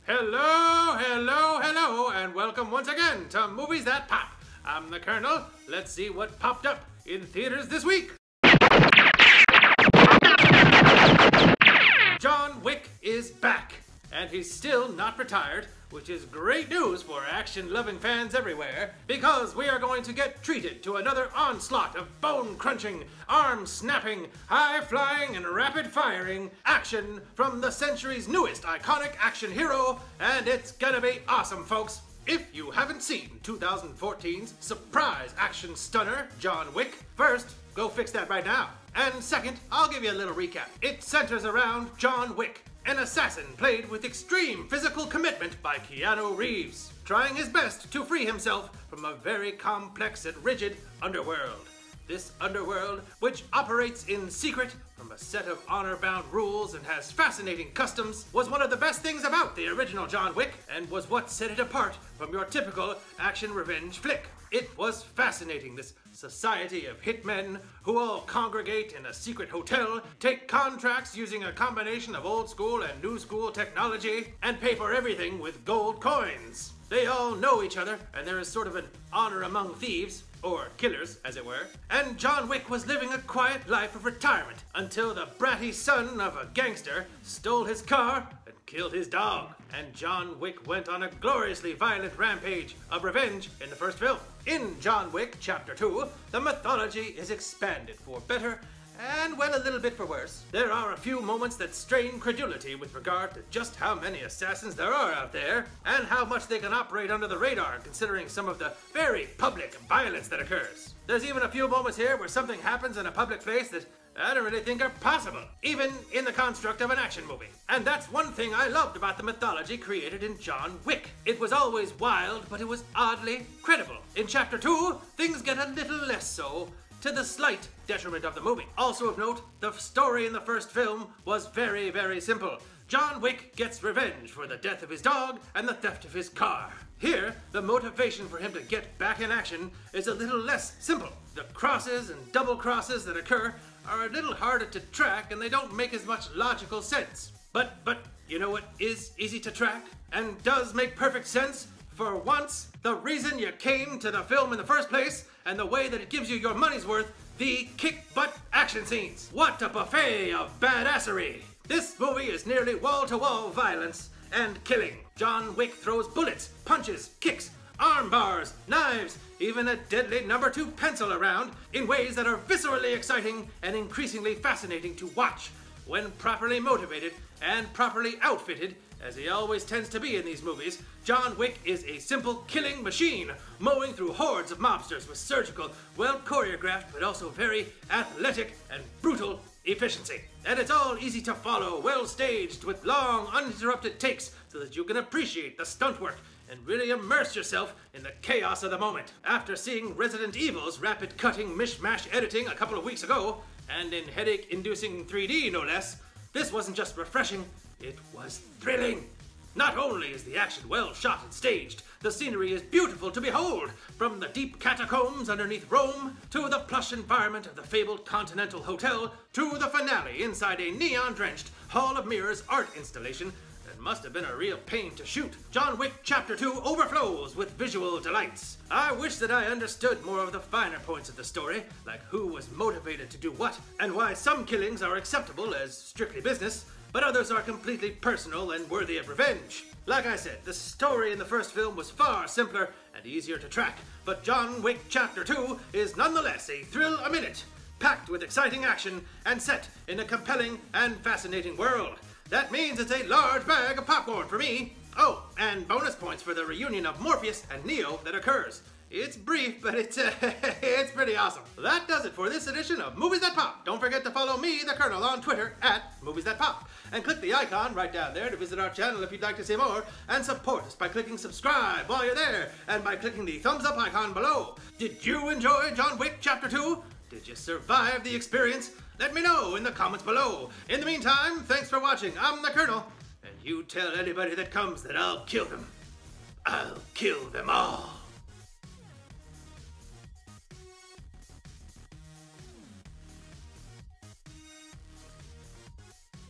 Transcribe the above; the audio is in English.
Hello, hello, hello, and welcome once again to Movies That Pop. I'm the Kernel. Let's see what popped up in theaters this week. John Wick is back, and he's still not retired, which is great news for action-loving fans everywhere, because we are going to get treated to another onslaught of bone-crunching, arm-snapping, high-flying, and rapid-firing action from the century's newest iconic action hero, and it's gonna be awesome, folks. If you haven't seen 2014's surprise action stunner, John Wick, first, go fix that right now. And second, I'll give you a little recap. It centers around John Wick, an assassin played with extreme physical commitment by Keanu Reeves, trying his best to free himself from a very complex and rigid underworld. This underworld, which operates in secret from a set of honor-bound rules and has fascinating customs, was one of the best things about the original John Wick and was what set it apart from your typical action revenge flick. It was fascinating, this society of hitmen who all congregate in a secret hotel, take contracts using a combination of old school and new school technology, and pay for everything with gold coins. They all know each other, and there is sort of an honor among thieves, or killers, as it were. And John Wick was living a quiet life of retirement until the bratty son of a gangster stole his car and killed his dog. And John Wick went on a gloriously violent rampage of revenge in the first film. In John Wick Chapter 2, the mythology is expanded for better and, well, a little bit for worse. There are a few moments that strain credulity with regard to just how many assassins there are out there and how much they can operate under the radar considering some of the very public violence that occurs. There's even a few moments here where something happens in a public place that I don't really think are possible, even in the construct of an action movie. And that's one thing I loved about the mythology created in John Wick. It was always wild, but it was oddly credible. In Chapter 2, things get a little less so, to the slight detriment of the movie. Also of note, the story in the first film was very, very simple. John Wick gets revenge for the death of his dog and the theft of his car. Here, the motivation for him to get back in action is a little less simple. The crosses and double crosses that occur are a little harder to track and they don't make as much logical sense. But you know what is easy to track and does make perfect sense? For once, the reason you came to the film in the first place and the way that it gives you your money's worth, the kick-butt action scenes. What a buffet of badassery! This movie is nearly wall-to-wall violence and killing. John Wick throws bullets, punches, kicks, arm bars, knives, even a deadly number 2 pencil around in ways that are viscerally exciting and increasingly fascinating to watch. When properly motivated and properly outfitted, as he always tends to be in these movies, John Wick is a simple killing machine, mowing through hordes of mobsters with surgical, well-choreographed, but also very athletic and brutal efficiency. And it's all easy to follow, well-staged, with long, uninterrupted takes so that you can appreciate the stunt work and really immerse yourself in the chaos of the moment. After seeing Resident Evil's rapid-cutting mishmash editing a couple of weeks ago, and in headache-inducing 3D no less, this wasn't just refreshing, it was thrilling. Not only is the action well shot and staged, the scenery is beautiful to behold, from the deep catacombs underneath Rome, to the plush environment of the fabled Continental Hotel, to the finale inside a neon-drenched Hall of Mirrors art installation that must have been a real pain to shoot. John Wick Chapter 2 overflows with visual delights. I wish that I understood more of the finer points of the story, like who was motivated to do what, and why some killings are acceptable as strictly business, but others are completely personal and worthy of revenge. Like I said, the story in the first film was far simpler and easier to track, but John Wick Chapter 2 is nonetheless a thrill a minute, packed with exciting action and set in a compelling and fascinating world. That means it's a large bag of popcorn for me. Oh, and bonus points for the reunion of Morpheus and Neo that occurs. It's brief, but it's pretty awesome. That does it for this edition of Movies That Pop. Don't forget to follow me, the Kernel, on Twitter @MoviesThatPop. And click the icon right down there to visit our channel if you'd like to see more. And support us by clicking subscribe while you're there, and by clicking the thumbs up icon below. Did you enjoy John Wick Chapter 2? Did you survive the experience? Let me know in the comments below. In the meantime, thanks for watching. I'm the Kernel, and you tell anybody that comes that I'll kill them. I'll kill them all.